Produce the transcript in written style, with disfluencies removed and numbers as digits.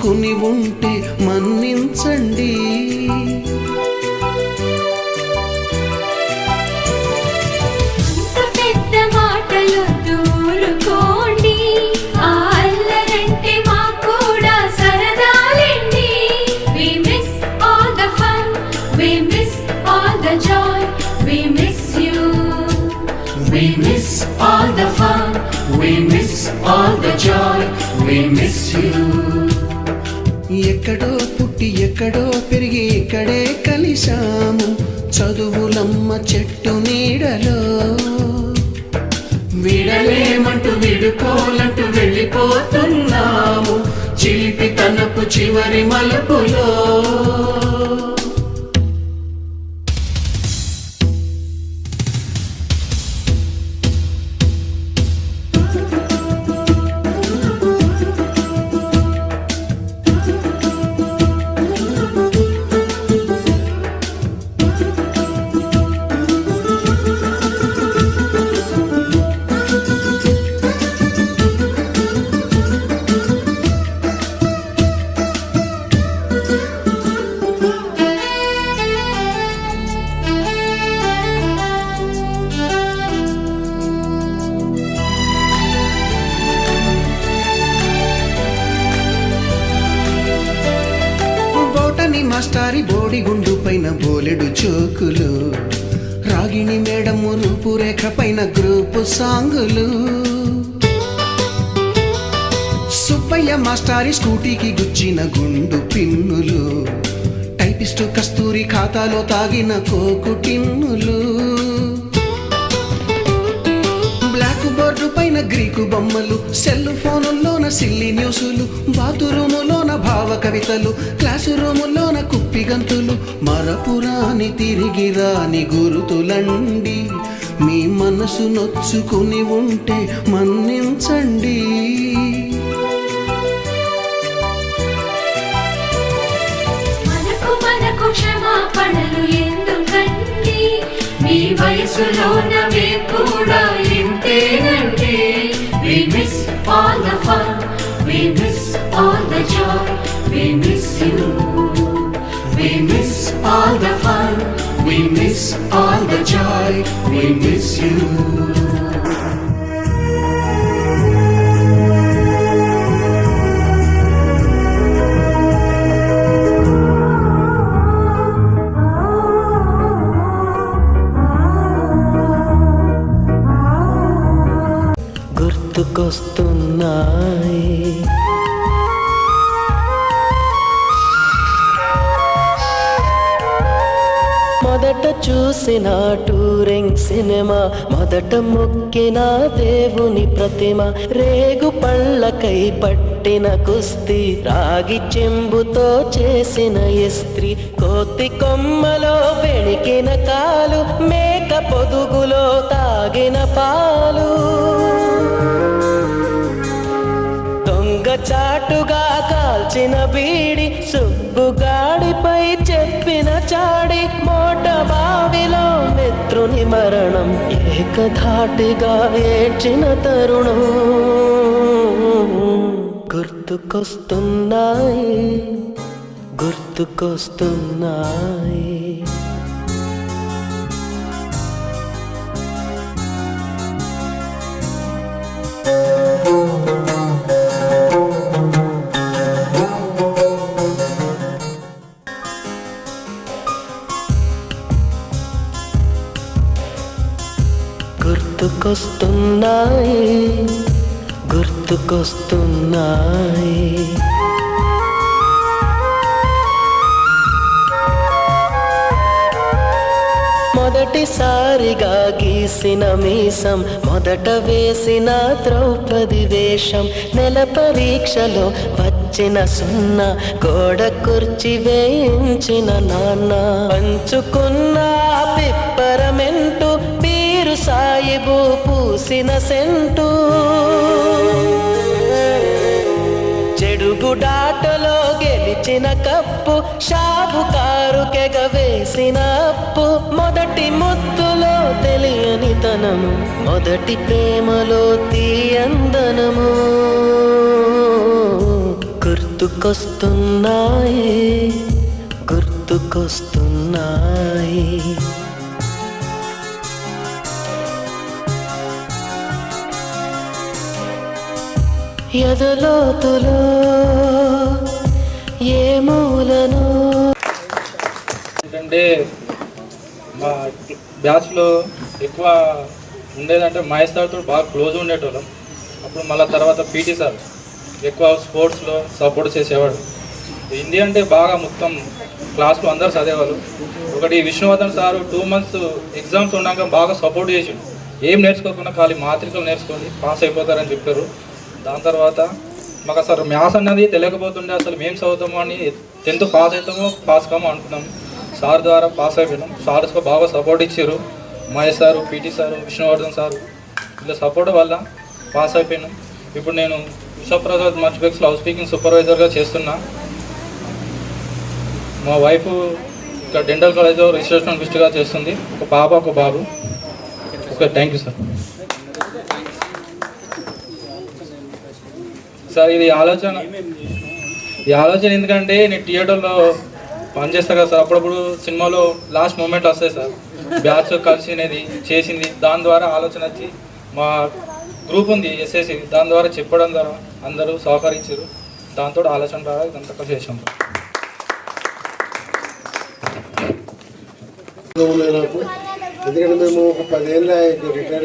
నొచ్చుకుని ఉంటే మన్నించండి. We miss all the fun, we miss all the joy, we miss you. ఎక్కడో పుట్టి ఎక్కడో పెరిగి ఇక్కడే కలిశాము చదువులమ్మ చెట్టు నీడలో. విడలేమంటూ విడుకోలంటూ వెళ్ళిపోతున్నాము చిలిపి తనపు చివరి మలుపులో. మాస్టారి బోడిగుండు పైన బోలెడు చోకులు, రాగిణి మేడము రూపురేఖ పైన గ్రూపు సాంగులు, సుబ్బయ్య మాస్టారి స్కూటీకి గుచ్చిన గుండు పిన్నులు, టైపిస్టు కస్తూరి ఖాతాలో తాగిన కోకు టిన్నులు, బ్లాక్ బోర్డు పైన గ్రీకు బొమ్మలు, సెల్ ఫోనుల్లోన సిల్లి న్యూసులు, బాతురూములోన భావ కవితలు, క్లాసు రూములోన కుప్పి గంతులు, మరపురాని తిరిగి రాని గురుతులండి. మీ మనసు నొచ్చుకుని ఉంటే మన్నించండి. మనకు క్షమాపణలు ఎందుకండి, మీ వయసులోన మేము కూడా ఇంతేనండి. We miss all the fun, we miss all the joy, we miss you. We miss all the fun, we miss all the joy, we miss you. గుర్తుకొస్తున్నాయి మొదట చూసిన టూరింగ్ సినిమా, మొదట మొక్కిన దేవుని ప్రతిమ, రేగు పళ్ళకై పట్టిన కుస్తీ, రాగి చెంబుతో చేసిన ఇస్త్రీ, కోతి కొమ్మలో బెణికిన కాలు, మేక పొదుగులో తాగిన పాలు, చాటుగా కాల్చిన బీడి, సుబ్బుగాడిపై చెప్పిన చాడి, మోట బావిలో మిత్రుని మరణం, ఏకధాటిగా ఏడ్చిన తరుణం గుర్తుకొస్తున్నాయి, గుర్తుకొస్తున్నాయి. గుర్తుకొస్తున్నాయి, గుర్తుకొస్తున్నాయి. మొదటిసారిగా గీసిన మీసం, మొదట వేసిన ద్రౌపది వేషం, నెల పరీక్షలో వచ్చిన సున్నా, గోడ కుర్చీ వేయించిన నాన్న, పంచుకున్న పిప్పరమెంటు, పీరు సాయిబు పూసిన సెంటు, చెడుగుడాటలో గెలిచిన కప్పు, షాపుకారు కెగవేసిన అప్పు, మొదటి ముద్దులో తెలియని తనము, మొదటి ప్రేమలో తీయందనము గుర్తుకొస్తున్నాయి, గుర్తుకొస్తున్నాయి గుర్తుకొస్తున్నాయి. ఎదలోతులో ఏ మూలను ఏంటంటే మా బ్యాచ్లో ఎక్కువ ఉండేదంటే మహేష్ సార్తో బాగా క్లోజ్ ఉండేటోళ్ళం. అప్పుడు మళ్ళీ తర్వాత పీటీ సార్ ఎక్కువ స్పోర్ట్స్లో సపోర్ట్ చేసేవాడు. హిందీ అంటే బాగా మొత్తం క్లాస్లో అందరు చదివేవాళ్ళు. ఒకటి విష్ణువర్ధన్ సారు 2 months ఎగ్జామ్స్ ఉన్నాక బాగా సపోర్ట్ చేసిండు. ఏం నేర్చుకోకుండా ఖాళీ మాత్రికలు నేర్చుకొని పాస్ అయిపోతారని చెప్పారు. దాని తర్వాత మాకు అసలు మ్యాథ్స్ అన్నది తెలియకపోతుండే, అసలు మేము చదువుతామో అని 10th పాస్ అవుతామో పాస్ కామో అనుకున్నాం. సార్ ద్వారా పాస్ అయిపోయినాం. సార్స్ బాగా సపోర్ట్ ఇచ్చారు. Mahesh sir, PT sir, Vishnuvardhan sir ఇలా సపోర్ట్ వల్ల పాస్ అయిపోయినాం. ఇప్పుడు నేను విశ్వప్రసాద్ మల్టీప్లెక్స్లో హౌస్ స్పీకింగ్ సూపర్వైజర్గా చేస్తున్నా. మా వైఫ్ ఇక్కడ డెంటల్ కాలేజ్లో రిజిస్ట్రేషన్ ఆఫీసర్గా చేస్తుంది. ఒక పాప ఒక బాబు. Okay, thank you sir. Sir ఈ ఆలోచన ఎందుకంటే నేను థియేటర్లో పనిచేస్తా కదా సార్. అప్పుడప్పుడు సినిమాలో లాస్ట్ మూమెంట్ వస్తాయి సార్, బ్యాచ్ కలిసినది చేసింది. దాని ద్వారా ఆలోచన వచ్చి మా గ్రూప్ ఉంది ఎస్ఎస్సి, దాని ద్వారా చెప్పడం ద్వారా అందరూ సహకరించారు. దాంతో ఆలోచన ద్వారా ఇదంతా చేసాం. ఎందుకంటే మేము ఒక 10 ఏళ్ళ రిటైర్